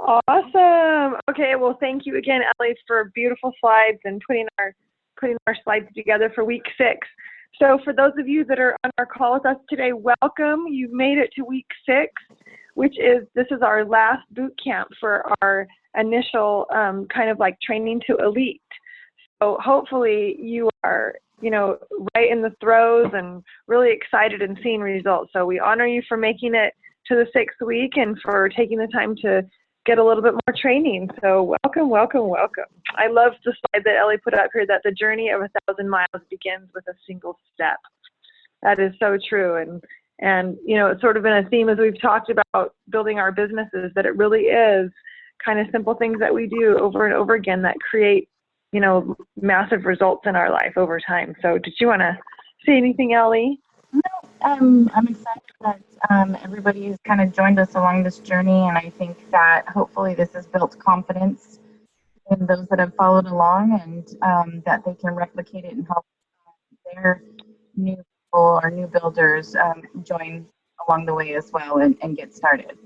Awesome. Okay, well, thank you again, Ellie, for beautiful slides and putting our slides together for week 6. So for those of you that are on our call with us today, welcome. You've made it to week 6, this is our last boot camp for our initial kind of like training to elite. So hopefully you are, right in the throes and really excited and seeing results. So we honor you for making it to the 6th week and for taking the time to get a little bit more training. So welcome, welcome, welcome. I love the slide that Ellie put up here, that the journey of 1,000 miles begins with a single step. That is so true. And it's sort of been a theme as we've talked about building our businesses, that it really is kind of simple things that we do over and over again that create, massive results in our life over time. So did you want to say anything, Ellie? No, I'm excited that everybody's kind of joined us along this journey, and I think that hopefully this has built confidence in those that have followed along, and that they can replicate it and help their new people or new builders join along the way as well and get started.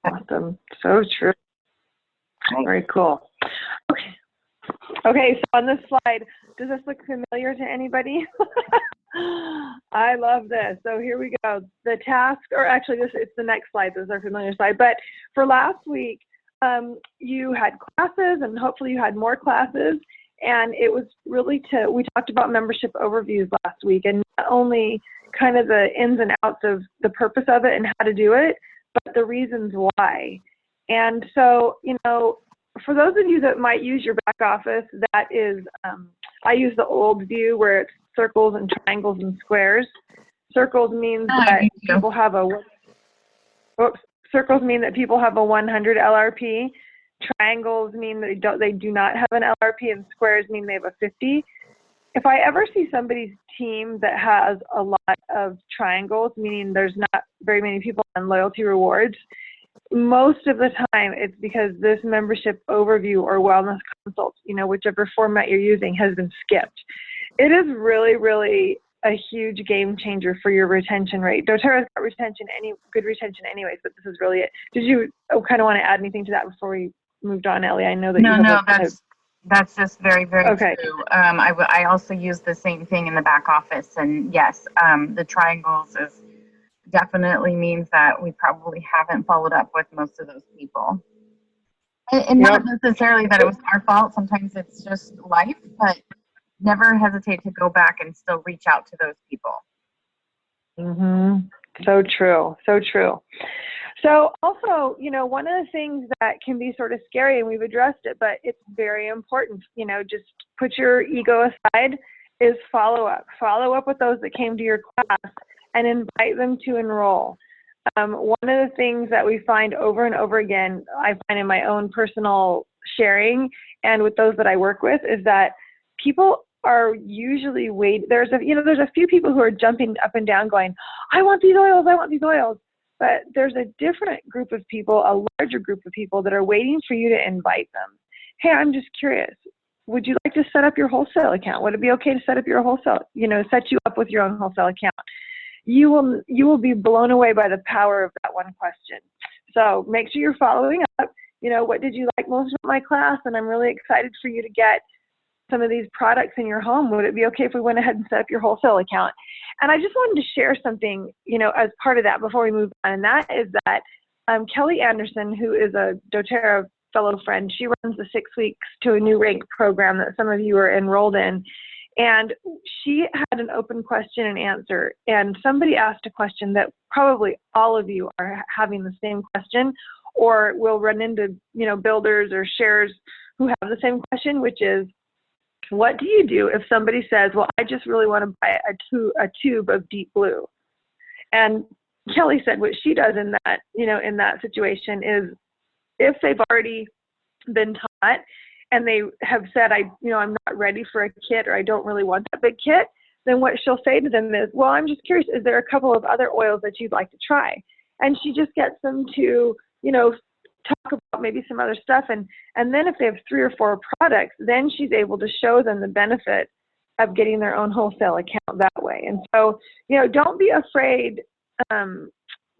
Awesome. So true. Very cool. Okay, so on this slide, does this look familiar to anybody? I love this. So here we go. The task, or actually it's the next slide. This is our familiar slide. But for last week, you had classes, and hopefully you had more classes. And it was really we talked about membership overviews last week, and not only kind of the ins and outs of the purpose of it and how to do it, but the reasons why. And so, for those of you that might use your back office, that is, I use the old view where it's circles and triangles and squares. Circles means that people have circles mean that people have a 100 LRP. Triangles mean that they do not have an LRP, and squares mean they have a 50. If I ever see somebody's team that has a lot of triangles, meaning there's not very many people on loyalty rewards, most of the time it's because this membership overview or wellness consult, whichever format you're using, has been skipped. It is really, really a huge game changer for your retention rate. doTERRA's got good retention anyways, but this is really it. Did you kind of want to add anything to that before we moved on, Ellie? I know that that's just very, very true. I also use the same thing in the back office, and yes, the triangles definitely means that we probably haven't followed up with most of those people. And not necessarily that it was our fault. Sometimes it's just life, but never hesitate to go back and still reach out to those people. So true. So true. So also, one of the things that can be sort of scary, and we've addressed it, but it's very important, just put your ego aside, is follow up. Follow up with those that came to your class and invite them to enroll. One of the things that we find over and over again, I find in my own personal sharing and with those that I work with, is that people are usually there's a few people who are jumping up and down going, I want these oils, I want these oils. But there's a different group of people, a larger group of people that are waiting for you to invite them. Hey, I'm just curious. Would you like to set up your wholesale account? Would it be okay to set up your wholesale, set you up with your own wholesale account? You will be blown away by the power of that one question. So make sure you're following up. What did you like most about my class? And I'm really excited for you to get some of these products in your home. Would it be okay if we went ahead and set up your wholesale account? And I just wanted to share something, as part of that before we move on. And that is that Kelly Anderson, who is a doTERRA fellow friend, she runs the 6 weeks to a new rank program that some of you are enrolled in. And she had an open question and answer, and somebody asked a question that probably all of you are having the same question, or will run into, builders or sharers who have the same question, which is, what do you do if somebody says, well, I just really want to buy a tube of Deep Blue? And Kelly said what she does in that, in that situation is, if they've already been taught and they have said, I'm not ready for a kit, or I don't really want that big kit, then what she'll say to them is, well, I'm just curious, is there a couple of other oils that you'd like to try? And she just gets them to, talk about maybe some other stuff. And then if they have 3 or 4 products, then she's able to show them the benefit of getting their own wholesale account that way. And so, don't be afraid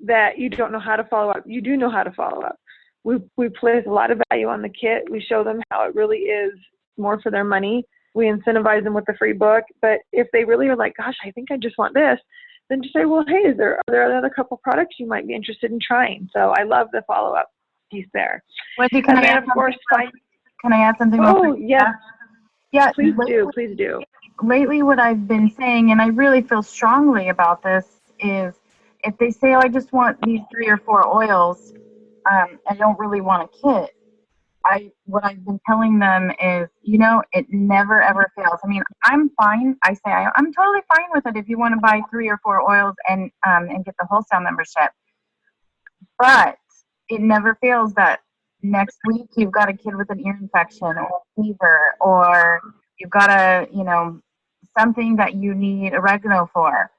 that you don't know how to follow up. You do know how to follow up. We place a lot of value on the kit. We show them how it really is more for their money. We incentivize them with the free book. But if they really are like, gosh, I think I just want this, then just say, well, hey, are there another couple products you might be interested in trying? So I love the follow-up piece there. Wendy, can I add something? Oh, yes. Yeah, please do. Lately, what I've been saying, and I really feel strongly about this, is if they say, oh, I just want these 3 or 4 oils, I don't really want a kit. What I've been telling them is, it never ever fails. I mean, I'm fine. I'm totally fine with it if you want to buy 3 or 4 oils and get the wholesale membership. But it never fails that next week you've got a kid with an ear infection or fever, or you've got something that you need oregano for.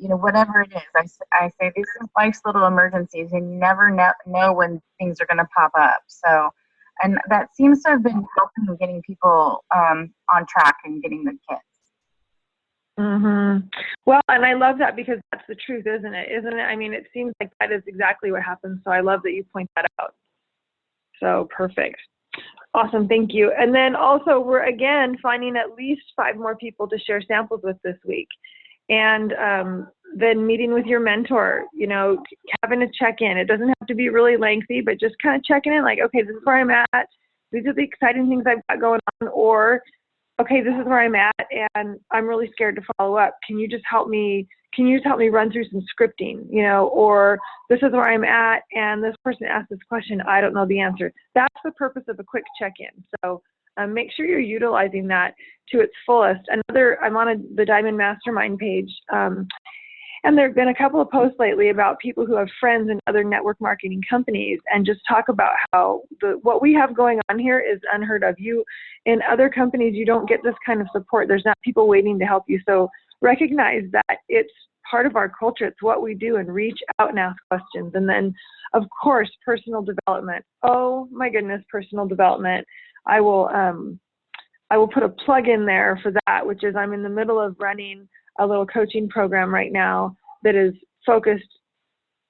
Whatever it is, I say this is life's little emergencies, and you never know when things are going to pop up. So, and that seems to have been helping getting people on track and getting the kits. Well, and I love that because that's the truth, isn't it? I mean, it seems like that is exactly what happens. So I love that you point that out. So perfect. Awesome. Thank you. And then also we're again finding at least 5 more people to share samples with this week. And then meeting with your mentor, having a check-in. It doesn't have to be really lengthy, but just kind of checking in like, okay, this is where I'm at. These are the exciting things I've got going on. Or, okay, this is where I'm at and I'm really scared to follow up. Can you just help me run through some scripting, or this is where I'm at and this person asked this question, I don't know the answer. That's the purpose of a quick check-in. So make sure you're utilizing that to its fullest. I'm on the Diamond Mastermind page, and there have been a couple of posts lately about people who have friends in other network marketing companies and just talk about how what we have going on here is unheard of. In other companies, you don't get this kind of support. There's not people waiting to help you. So recognize that it's part of our culture. It's what we do, and reach out and ask questions. And then, of course, personal development. Oh my goodness, personal development. I will put a plug in there for that, which is I'm in the middle of running a little coaching program right now that is focused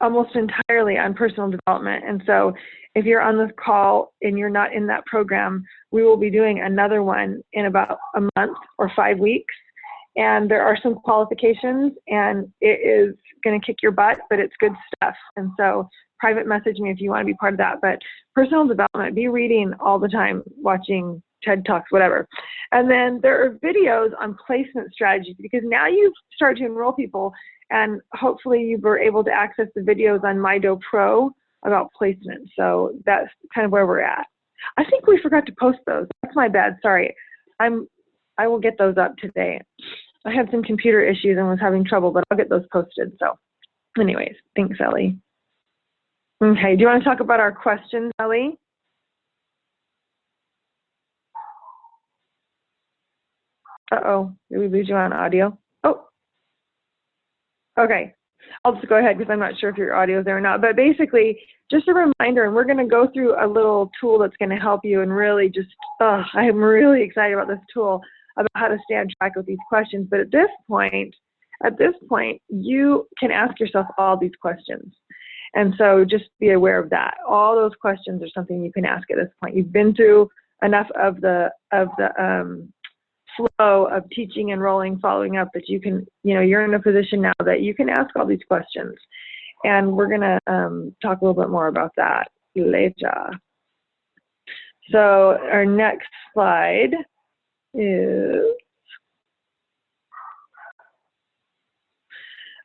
almost entirely on personal development. And so if you're on this call and you're not in that program, we will be doing another one in about a month or 5 weeks. And there are some qualifications, and it is going to kick your butt, but it's good stuff. And so private message me if you want to be part of that. But personal development, be reading all the time, watching TED Talks, whatever. And then there are videos on placement strategies, because now you've started to enroll people, and hopefully you were able to access the videos on MyDo Pro about placement. So that's kind of where we're at. I think we forgot to post those. That's my bad. Sorry. I will get those up today. I had some computer issues and was having trouble, but I'll get those posted. So anyways, thanks, Ellie. Okay, do you want to talk about our questions, Ellie? Uh-oh, did we lose you on audio? Oh, okay. I'll just go ahead because I'm not sure if your audio is there or not. But basically, just a reminder, and we're going to go through a little tool that's going to help you and really just, I'm really excited about this tool about how to stay on track with these questions. But at this point, you can ask yourself all these questions. And so just be aware of that. All those questions are something you can ask at this point. You've been through enough of the flow of teaching, enrolling, following up that you can, you're in a position now that you can ask all these questions. And we're going to talk a little bit more about that later. So our next slide is,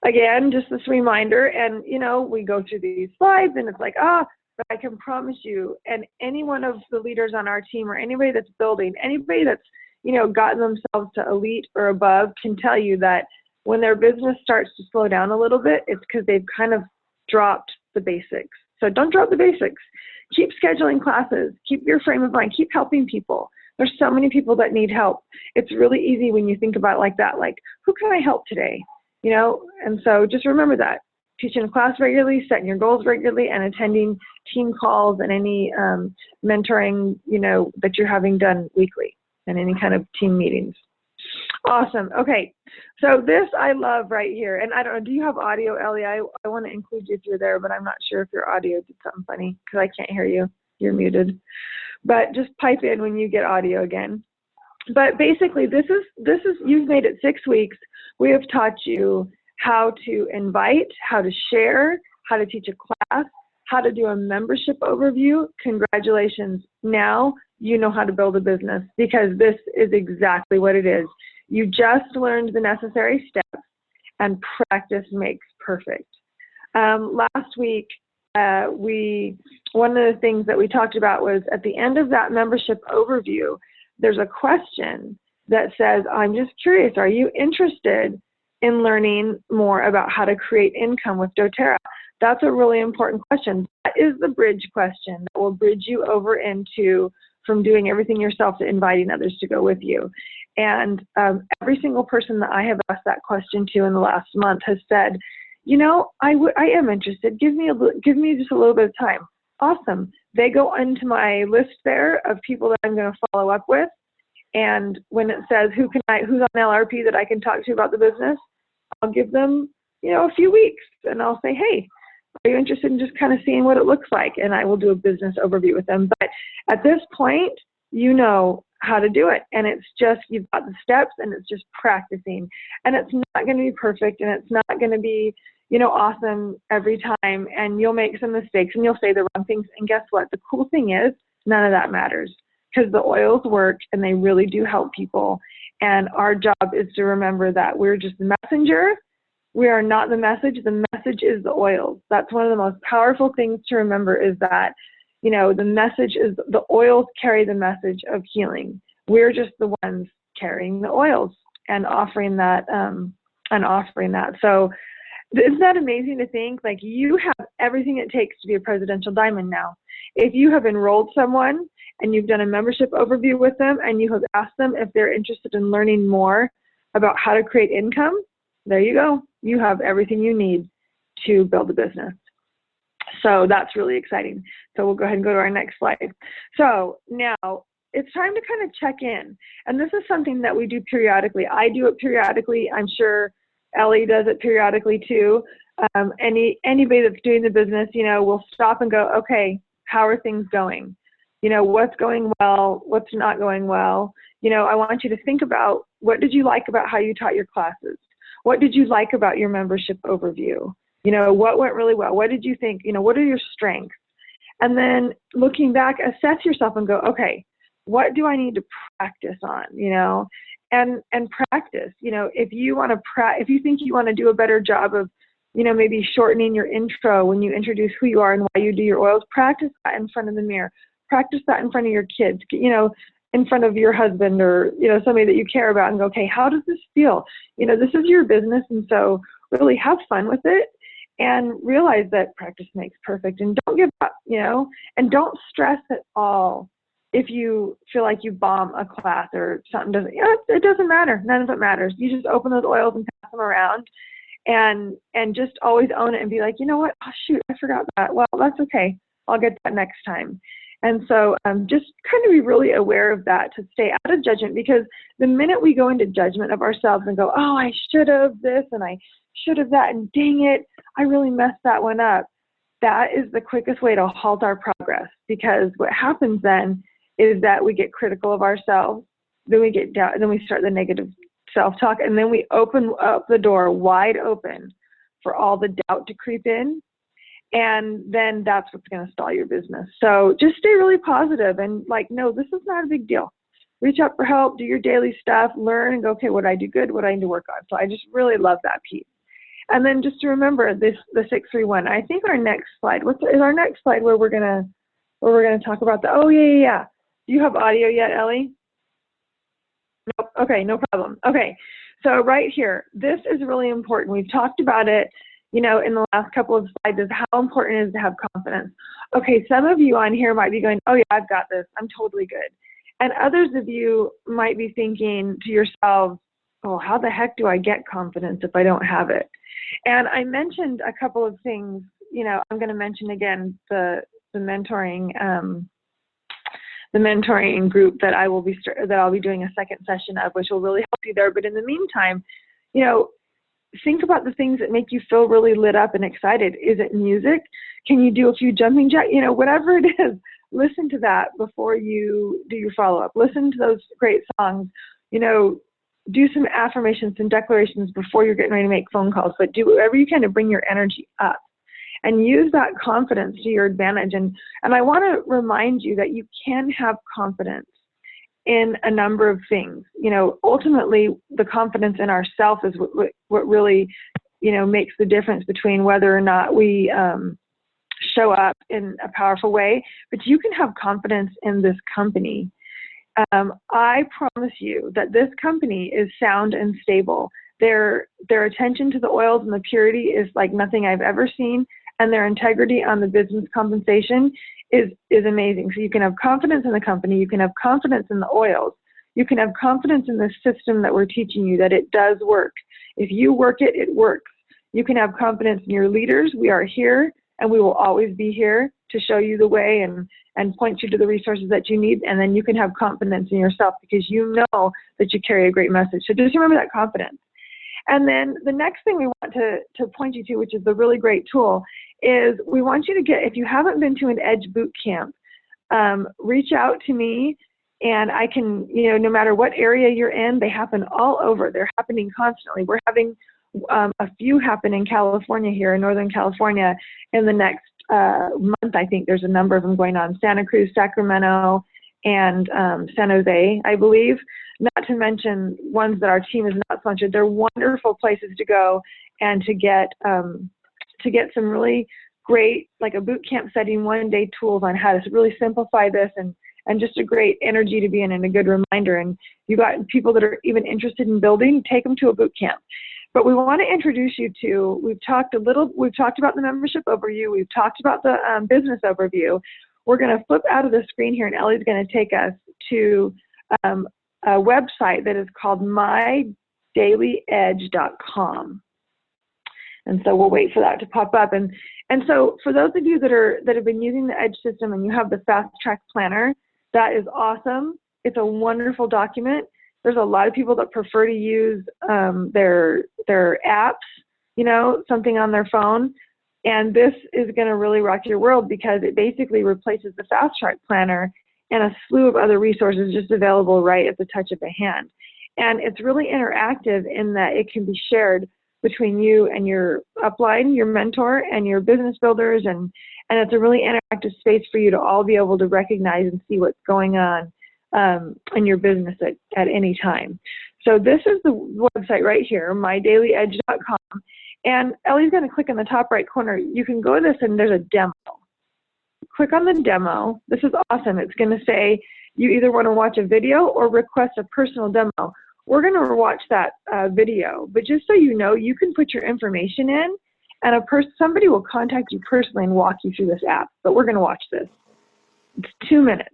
again, just this reminder. And, we go through these slides and it's like, but I can promise you, and any one of the leaders on our team or anybody that's building, anybody that's, gotten themselves to elite or above can tell you that when their business starts to slow down a little bit, it's because they've kind of dropped the basics. So don't drop the basics. Keep scheduling classes. Keep your frame of mind. Keep helping people. There's so many people that need help. It's really easy when you think about it like that, like, who can I help today? And so just remember that. Teaching a class regularly, setting your goals regularly, and attending team calls and any mentoring, that you're having done weekly, and any kind of team meetings. Awesome. Okay. So this I love right here. And I don't know, do you have audio, Ellie? I want to include you if you're there, but I'm not sure if your audio did something funny because I can't hear you. You're muted. But just pipe in when you get audio again. But basically, this is you've made it 6 weeks. We have taught you how to invite, how to share, how to teach a class, how to do a membership overview. Congratulations. Now you know how to build a business because this is exactly what it is. You just learned the necessary steps and practice makes perfect. Last week, one of the things that we talked about was at the end of that membership overview, there's a question that says, I'm just curious, are you interested in learning more about how to create income with doTERRA? That's a really important question. That is the bridge question that will bridge you over into from doing everything yourself to inviting others to go with you. And every single person that I have asked that question to in the last month has said, you know, I am interested. Give me just a little bit of time. Awesome. They go into my list there of people that I'm going to follow up with. And when it says who's on LRP that I can talk to about the business, I'll give them, a few weeks and I'll say, hey, are you interested in just kind of seeing what it looks like? And I will do a business overview with them. But at this point, you know how to do it. And it's just, you've got the steps and it's just practicing. And it's not going to be perfect and it's not going to be, awesome every time. And you'll make some mistakes and you'll say the wrong things. And guess what? The cool thing is none of that matters because the oils work and they really do help people. And our job is to remember that we're just the messenger. We are not the message. The message is the oils. That's one of the most powerful things to remember is that, the message is the oils carry the message of healing. We're just the ones carrying the oils and offering that. So isn't that amazing to think? Like you have everything it takes to be a presidential diamond now. If you have enrolled someone and you've done a membership overview with them and you have asked them if they're interested in learning more about how to create income, there you go. You have everything you need to build a business. So that's really exciting. So we'll go ahead and go to our next slide. So now it's time to kind of check in. And this is something that we do periodically. I do it periodically. I'm sure Ellie does it periodically too. Anybody that's doing the business, will stop and go, okay, how are things going? What's going well, what's not going well. I want you to think about what did you like about how you taught your classes? What did you like about your membership overview? What went really well? What did you think? What are your strengths? And then looking back, assess yourself and go, okay, what do I need to practice on? And practice. If you think you want to do a better job of, maybe shortening your intro when you introduce who you are and why you do your oils, practice that in front of the mirror. Practice that in front of your kids, in front of your husband or, somebody that you care about and go, okay, how does this feel? This is your business. And so really have fun with it and realize that practice makes perfect and don't give up, and don't stress at all. If you feel like you bomb a class or something doesn't, it doesn't matter. None of it matters. You just open those oils and pass them around and just always own it and be like, you know what? Oh, shoot, I forgot that. Well, that's okay. I'll get that next time. And so just kind of be really aware of that to stay out of judgment because the minute we go into judgment of ourselves and go, oh, I should have this and I should have that and dang it, I really messed that one up. That is the quickest way to halt our progress because what happens then is that we get critical of ourselves, then we get down, then we start the negative self-talk, and then we open up the door wide open for all the doubt to creep in, and then that's what's going to stall your business. So just stay really positive and no, this is not a big deal. Reach out for help, do your daily stuff, learn, and go, okay, what do I do good, what do I need to work on? So I just really love that piece. And then just to remember the 631. I think our next slide, is our next slide where we're gonna talk about the, oh yeah. Do you have audio yet, Ellie? Nope. Okay, no problem. Okay, so right here, this is really important. We've talked about it, in the last couple of slides, is how important it is to have confidence. Okay, some of you on here might be going, oh yeah, I've got this. I'm totally good. And others of you might be thinking to yourselves, oh, how the heck do I get confidence if I don't have it? And I mentioned a couple of things, I'm going to mention again the mentoring the mentoring group that I'll be doing a second session of, which will really help you there. But in the meantime, you know, think about the things that make you feel really lit up and excited. Is it music? Can you do a few jumping jacks? You know, whatever it is, listen to that before you do your follow-up. Listen to those great songs. You know, do some affirmations and declarations before you're getting ready to make phone calls, but do whatever you can to bring your energy up and use that confidence to your advantage. And I want to remind you that you can have confidence in a number of things. You know, ultimately, the confidence in ourselves is what really, you know, makes the difference between whether or not we show up in a powerful way. But you can have confidence in this company. I promise you that this company is sound and stable. Their attention to the oils and the purity is like nothing I've ever seen, and their integrity on the business compensation is amazing. So you can have confidence in the company, you can have confidence in the oils, you can have confidence in the system that we're teaching you, that it does work. If you work it, it works. You can have confidence in your leaders. We are here, and we will always be here to show you the way and point you to the resources that you need. And then you can have confidence in yourself because you know that you carry a great message. So just remember that confidence. And then the next thing we want to point you to, which is the really great tool, is we want you to get, if you haven't been to an EDGE boot camp, reach out to me, and I can, you know, no matter what area you're in, they happen all over. They're happening constantly. We're having a few happen in California here, in Northern California, in the next month. I think there's a number of them going on: Santa Cruz, Sacramento, and San Jose, I believe. Not to mention ones that our team is not sponsored. They're wonderful places to go and to get some really great, like a boot camp setting, 1-day tools on how to really simplify this, and just a great energy to be in and a good reminder. And you got people that are even interested in building, take them to a boot camp. But we want to introduce you to, we've talked about the membership overview, we've talked about the business overview. We're going to flip out of the screen here, and Ellie's going to take us to a website that is called mydailyedge.com. And so we'll wait for that to pop up. And so for those of you that have been using the EDGE system and you have the Fast Track Planner, that is awesome. It's a wonderful document. There's a lot of people that prefer to use their apps, you know, something on their phone. And this is going to really rock your world because it basically replaces the Fast Track Planner and a slew of other resources just available right at the touch of a hand. And it's really interactive in that it can be shared between you and your upline, your mentor, and your business builders. And it's a really interactive space for you to all be able to recognize and see what's going on in your business at any time. So this is the website right here, mydailyedge.com. And Ellie's going to click in the top right corner. You can go to this, and there's a demo. Click on the demo. This is awesome. It's going to say you either want to watch a video or request a personal demo. We're going to watch that video, but just so you know, you can put your information in, and somebody will contact you personally and walk you through this app. But we're going to watch this. It's 2 minutes.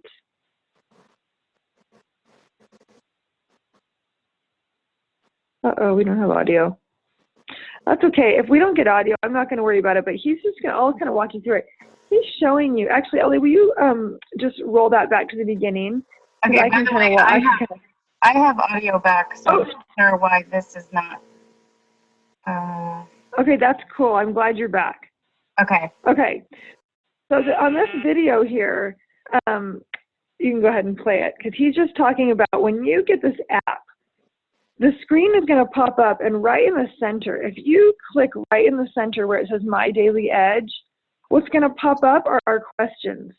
Uh-oh, we don't have audio. That's okay. If we don't get audio, I'm not going to worry about it, but he's just going to kind of walk you through it. He's showing you. Actually, Ellie, will you just roll that back to the beginning? Okay, by the way, I have audio back, so I'm not sure why this is not. Okay, that's cool. I'm glad you're back. Okay. Okay. So on this video here, you can go ahead and play it, because he's just talking about when you get this app, the screen is going to pop up, and right in the center, if you click right in the center where it says My Daily Edge, what's going to pop up are our questions.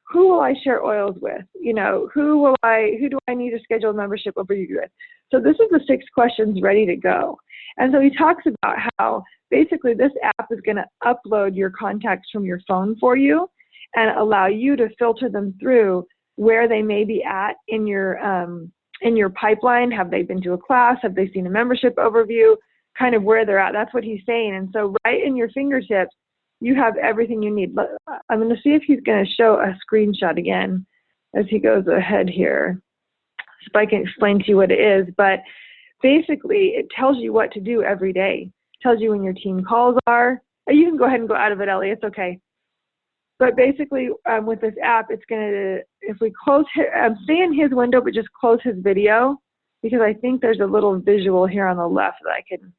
Who will I share oils with? You know, who do I need to schedule a membership overview with? So this is the 6 questions ready to go. And so he talks about how basically this app is going to upload your contacts from your phone for you and allow you to filter them through where they may be at in your pipeline. Have they been to a class? Have they seen a membership overview? Kind of where they're at. That's what he's saying. And so right in your fingertips, you have everything you need. I'm going to see if he's going to show a screenshot again as he goes ahead here, so I can explain to you what it is. But basically, it tells you what to do every day. It tells you when your team calls are. You can go ahead and go out of it, Ellie. It's okay. But basically, with this app, it's going if we close, stay in his window, but just close his video, because I think there's a little visual here on the left that I can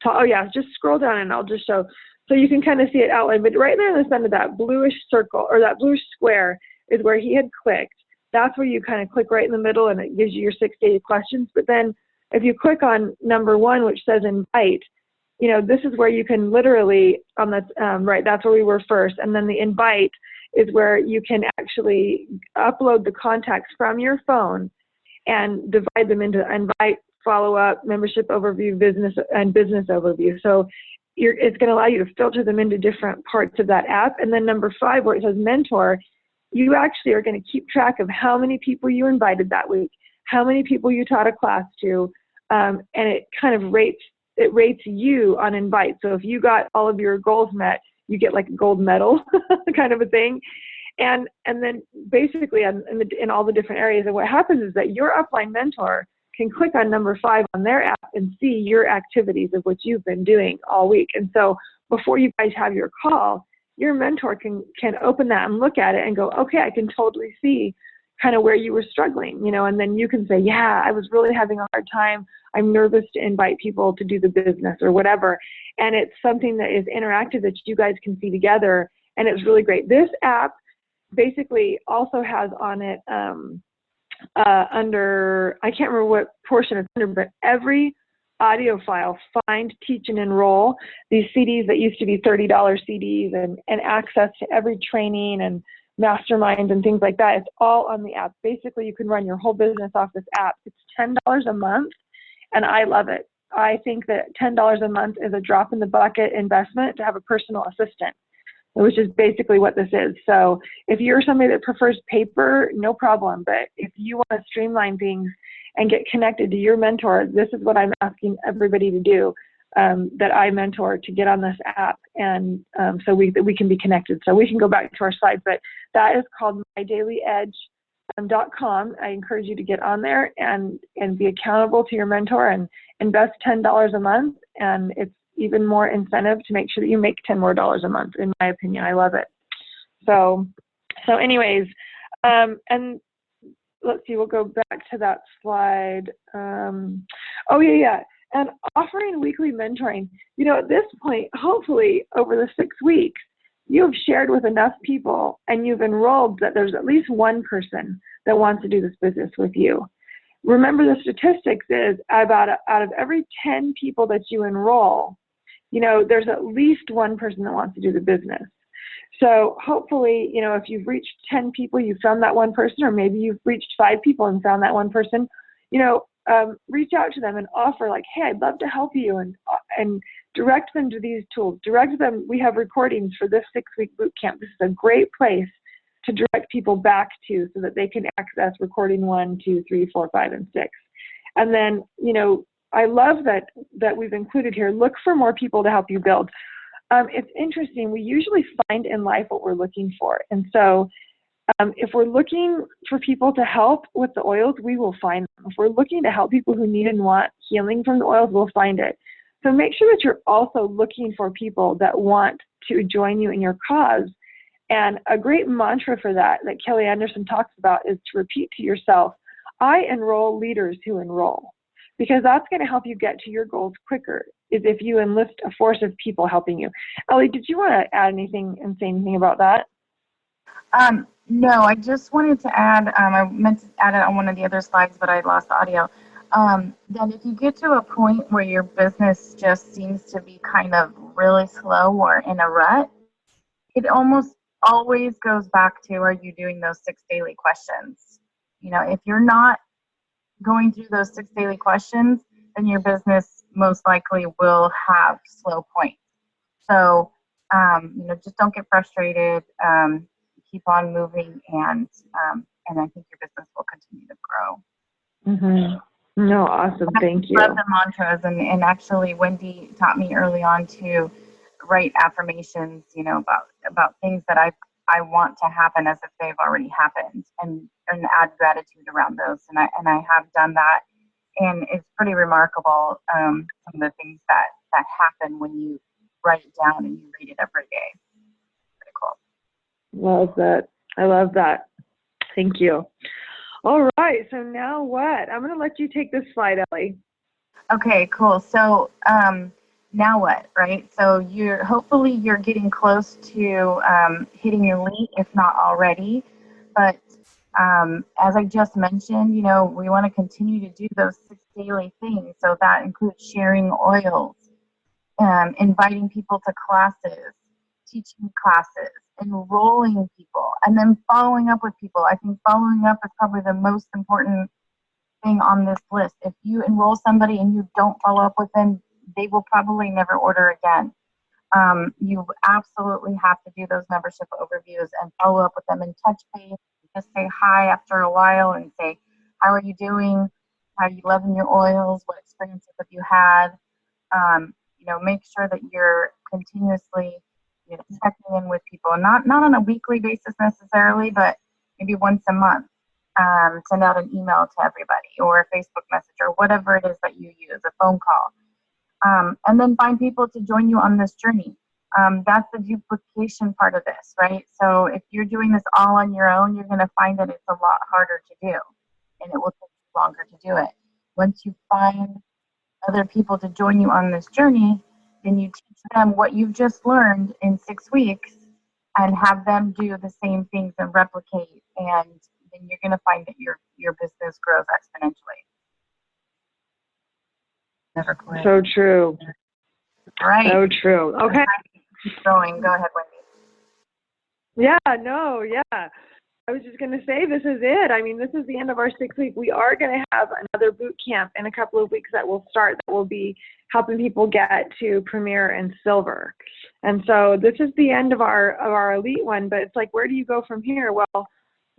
talk. Oh yeah, just scroll down and I'll just show. So you can kind of see it outlined, but right there in the center, that bluish circle or that bluish square is where he had clicked. That's where you kind of click right in the middle and it gives you your 6 daily questions. But then if you click on number 1, which says invite, you know, this is where you can literally, on the, right, that's where we were first. And then the invite is where you can actually upload the contacts from your phone and divide them into invite, follow-up, membership overview, business, and business overview. So it's going to allow you to filter them into different parts of that app. And then number 5, where it says mentor, you actually are going to keep track of how many people you invited that week, how many people you taught a class to, and it kind of rates you on invite. So if you got all of your goals met, you get like a gold medal kind of a thing. And then basically in all the different areas, and what happens is that your upline mentor can click on number 5 on their app and see your activities of what you've been doing all week. And so before you guys have your call, your mentor can open that and look at it and go, okay, I can totally see kind of where you were struggling, you know, and then you can say, yeah, I was really having a hard time. I'm nervous to invite people to do the business or whatever. And it's something that is interactive that you guys can see together. And it's really great. This app basically also has on it under, I can't remember what portion it's under, but every audio file, find, teach, and enroll, these CDs that used to be $30 CDs and access to every training and masterminds and things like that, it's all on the app. Basically, you can run your whole business off this app. It's $10 a month, and I love it. I think that $10 a month is a drop in the bucket investment to have a personal assistant, which is basically what this is. So if you're somebody that prefers paper, no problem. But if you want to streamline things and get connected to your mentor, this is what I'm asking everybody to do, that I mentor, to get on this app. And so we can be connected. So we can go back to our slides, but that is called mydailyedge.com. I encourage you to get on there and be accountable to your mentor and invest $10 a month. And it's even more incentive to make sure that you make $10 more a month, in my opinion. I love it. So anyways, and let's see, we'll go back to that slide. Oh yeah. And offering weekly mentoring. You know, at this point, hopefully over the 6 weeks, you've shared with enough people and you've enrolled that there's at least one person that wants to do this business with you. Remember, the statistics is about out of every 10 people that you enroll, you know, there's at least one person that wants to do the business. So hopefully, you know, if you've reached 10 people, you found that one person, or maybe you've reached 5 people and found that one person, you know, reach out to them and offer like, hey, I'd love to help you, and direct them to these tools. Direct them. We have recordings for this 6-week boot camp. This is a great place to direct people back to so that they can access recording 1, 2, 3, 4, 5, and 6. And then, you know, I love that we've included here, look for more people to help you build. It's interesting. We usually find in life what we're looking for. And so if we're looking for people to help with the oils, we will find them. If we're looking to help people who need and want healing from the oils, we'll find it. So make sure that you're also looking for people that want to join you in your cause. And a great mantra for that Kelly Anderson talks about is to repeat to yourself, I enroll leaders who enroll. Because that's going to help you get to your goals quicker, is if you enlist a force of people helping you. Ellie, did you want to add anything and say anything about that? No, I just wanted to add, I meant to add it on one of the other slides, but I lost the audio, that if you get to a point where your business just seems to be kind of really slow or in a rut, it almost always goes back to, are you doing those 6 daily questions? You know, if you're not going through those 6 daily questions, then your business most likely will have slow points. So, you know, just don't get frustrated. Keep on moving, and I think your business will continue to grow. Mm-hmm. No, awesome. Thank you. I love the mantras, and actually, Wendy taught me early on to write affirmations. You know, about things that I want to happen as if they've already happened, and add gratitude around those. And I have done that, and it's pretty remarkable, some of the things that happen when you write it down and you read it every day. Pretty cool. Love that. I love that. Thank you. All right. So now what? I'm going to let you take this slide, Ellie. Okay, cool. So now what, right? So hopefully you're getting close to hitting your elite, if not already. But as I just mentioned, we want to continue to do those 6 daily things. So that includes sharing oils, inviting people to classes, teaching classes, enrolling people, and then following up with people. I think following up is probably the most important thing on this list. If you enroll somebody and you don't follow up with them, they will probably never order again. You absolutely have to do those membership overviews and follow up with them and touch base. Just say hi after a while and say, how are you doing? How are you loving your oils? What experiences have you had? Make sure that you're continuously checking in with people, not on a weekly basis necessarily, but maybe once a month. Send out an email to everybody or a Facebook message or whatever it is that you use, a phone call. And then find people to join you on this journey. That's the duplication part of this, right? So if you're doing this all on your own, you're going to find that it's a lot harder to do and it will take you longer to do it. Once you find other people to join you on this journey, then you teach them what you've just learned in 6 weeks and have them do the same things and replicate, and then you're going to find that your business grows exponentially. Never quit. So true. Right. So true. Okay. Keep going. Go ahead, Wendy. Yeah. I was just going to say, this is it. I mean, this is the end of our 6 week. We are going to have another boot camp in a couple of weeks that will start, that will be helping people get to Premier and Silver. And so this is the end of our elite one, but it's like, where do you go from here? Well,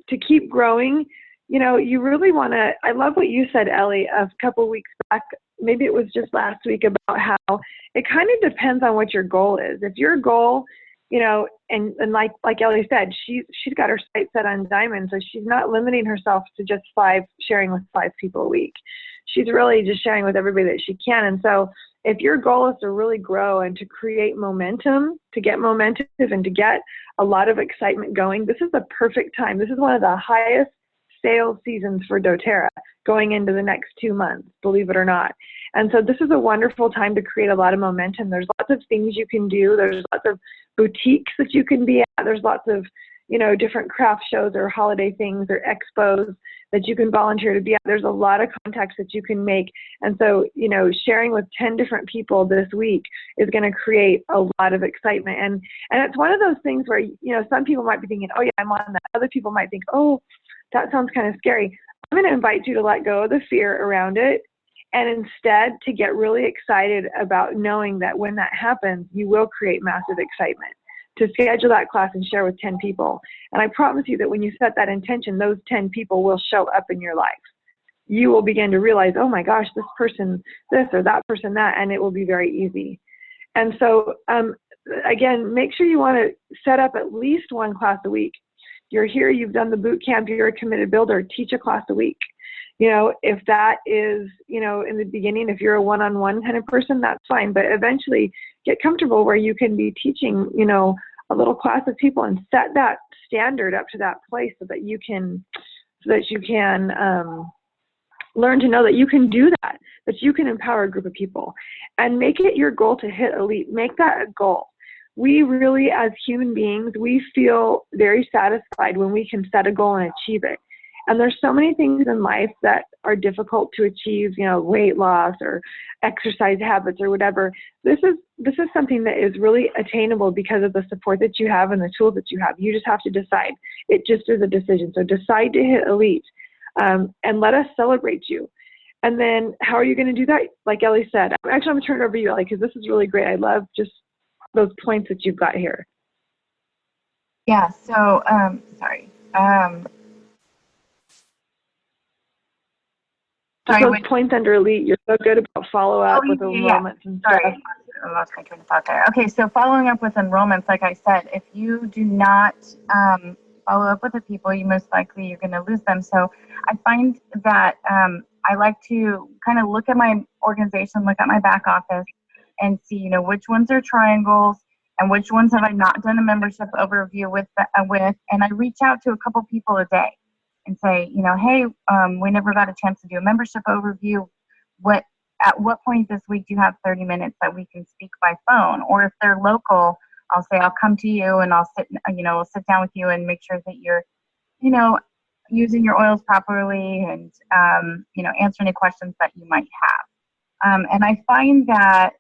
to keep growing, you really want to, I love what you said, Ellie, a couple of weeks back, maybe it was just last week, about how it kind of depends on what your goal is. If your goal, and like Ellie said, she's got her sights set on diamonds, so she's not limiting herself to just sharing with 5 people a week. She's really just sharing with everybody that she can. And so if your goal is to really grow and to create momentum, to get momentum and to get a lot of excitement going, this is the perfect time. This is one of the highest sales seasons for doTERRA going into the next 2 months, believe it or not. And so this is a wonderful time to create a lot of momentum. There's lots of things you can do. There's lots of boutiques that you can be at. There's lots of, different craft shows or holiday things or expos that you can volunteer to be at. There's a lot of contacts that you can make. And so, sharing with 10 different people this week is going to create a lot of excitement. And it's one of those things where, some people might be thinking, oh yeah, I'm on that. Other people might think, oh, that sounds kind of scary. I'm going to invite you to let go of the fear around it, and instead to get really excited about knowing that when that happens, you will create massive excitement, to schedule that class and share with 10 people. And I promise you that when you set that intention, those 10 people will show up in your life. You will begin to realize, oh my gosh, this person this or that person that, and it will be very easy. And so, again, make sure you want to set up at least 1 class a week. You're here, you've done the boot camp, you're a committed builder, teach a class a week. If that is, in the beginning, if you're a one-on-one kind of person, that's fine. But eventually get comfortable where you can be teaching, a little class of people and set that standard up to that place so that you can learn to know that you can do that you can empower a group of people, and make it your goal to hit elite. Make that a goal. We really, as human beings, we feel very satisfied when we can set a goal and achieve it. And there's so many things in life that are difficult to achieve, weight loss or exercise habits or whatever. This is something that is really attainable because of the support that you have and the tools that you have. You just have to decide. It just is a decision. So decide to hit elite, and let us celebrate you. And then how are you going to do that? Like Ellie said, actually, I'm going to turn it over to you, Ellie, because this is really great. I love just those points that you've got here. Yeah, so, sorry. Those points under elite, you're so good about follow-up with enrollments and stuff. Sorry, I lost my train of thought there. Okay, so following up with enrollments, like I said, if you do not follow up with the people, you most likely you're going to lose them. So I find that I like to kind of look at my organization, look at my back office, and see, which ones are triangles and which ones have I not done a membership overview with, and I reach out to a couple people a day. and say, hey, we never got a chance to do a membership overview. At what point this week do you have 30 minutes that we can speak by phone? Or if they're local, I'll say, I'll come to you and I'll sit down with you and make sure that you're, using your oils properly and, answer any questions that you might have. And I find that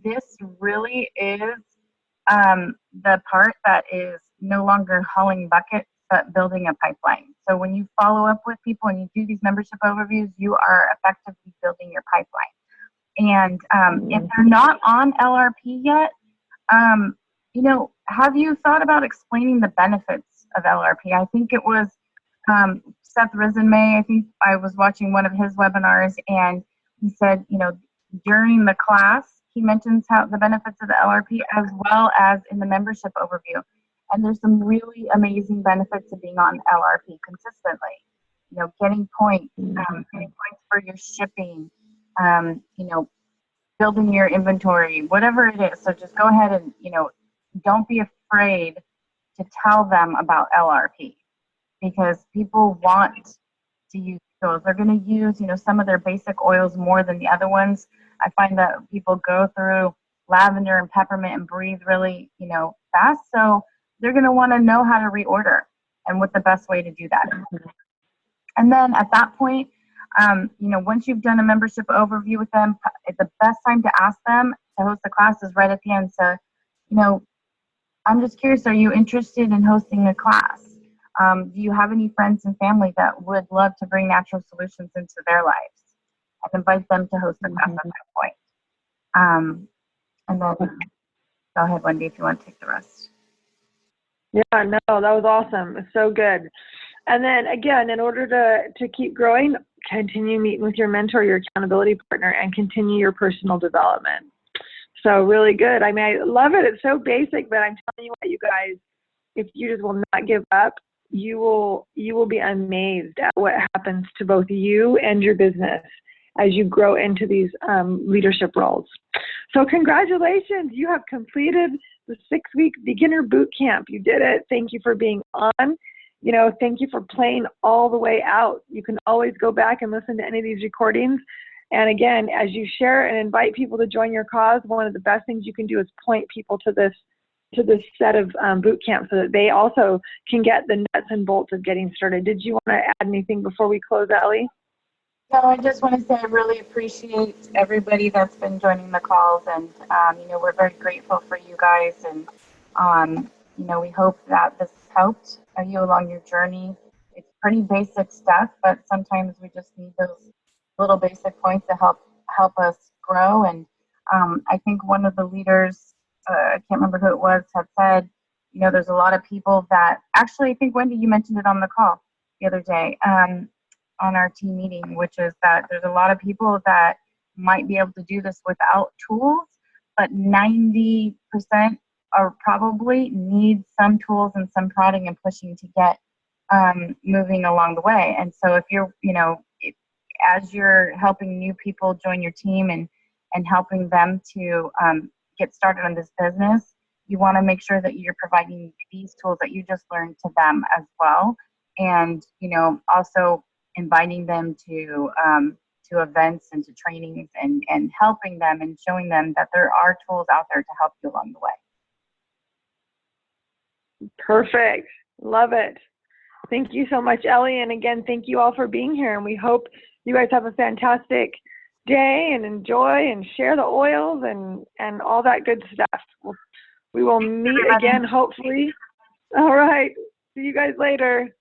this really is the part that is no longer hauling buckets, but building a pipeline. So when you follow up with people and you do these membership overviews, you are effectively building your pipeline. And if they're not on LRP yet, have you thought about explaining the benefits of LRP? I think it was Seth Risenmay. I think I was watching one of his webinars, and he said, during the class, he mentions how the benefits of the LRP as well as in the membership overview. And there's some really amazing benefits of being on LRP consistently. Getting points, for your shipping, building your inventory, whatever it is. So just go ahead and, don't be afraid to tell them about LRP, because people want to use those. They're going to use, some of their basic oils more than the other ones. I find that people go through lavender and peppermint and breathe really, fast. So they're going to want to know how to reorder and what the best way to do that is. And then at that point, once you've done a membership overview with them, the best time to ask them to host the class is right at the end. So, I'm just curious, are you interested in hosting a class? Do you have any friends and family that would love to bring natural solutions into their lives? And invite them to host a class at that point. And then go ahead, Wendy, if you want to take the rest. Yeah, no, that was awesome. It's so good. And then again, in order to keep growing, continue meeting with your mentor, your accountability partner, and continue your personal development. So really good. I mean, I love it. It's so basic, but I'm telling you what, you guys, if you just will not give up, you will be amazed at what happens to both you and your business as you grow into these leadership roles. So congratulations, you have completed the 6-week beginner boot camp. You did it. Thank you for being on. Thank you for playing all the way out. You can always go back and listen to any of these recordings. And again, as you share and invite people to join your cause, one of the best things you can do is point people to this set of boot camp so that they also can get the nuts and bolts of getting started. Did you want to add anything before we close, Ellie? No, I just want to say I really appreciate everybody that's been joining the calls, and we're very grateful for you guys, and we hope that this helped you along your journey. It's pretty basic stuff, but sometimes we just need those little basic points to help us grow. And I think one of the leaders, I can't remember who it was, had said, there's a lot of people that actually, I think Wendy, you mentioned it on the call the other day. On our team meeting, which is that there's a lot of people that might be able to do this without tools, but 90% are probably need some tools and some prodding and pushing to get moving along the way. And so if you're, as you're helping new people join your team and helping them to get started on this business, you want to make sure that you're providing these tools that you just learned to them as well. And, also inviting them to events and to trainings and helping them and showing them that there are tools out there to help you along the way. Perfect. Love it. Thank you so much, Ellie. And again, thank you all for being here. And we hope you guys have a fantastic day and enjoy and share the oils and all that good stuff. We will meet again, hopefully. All right. See you guys later.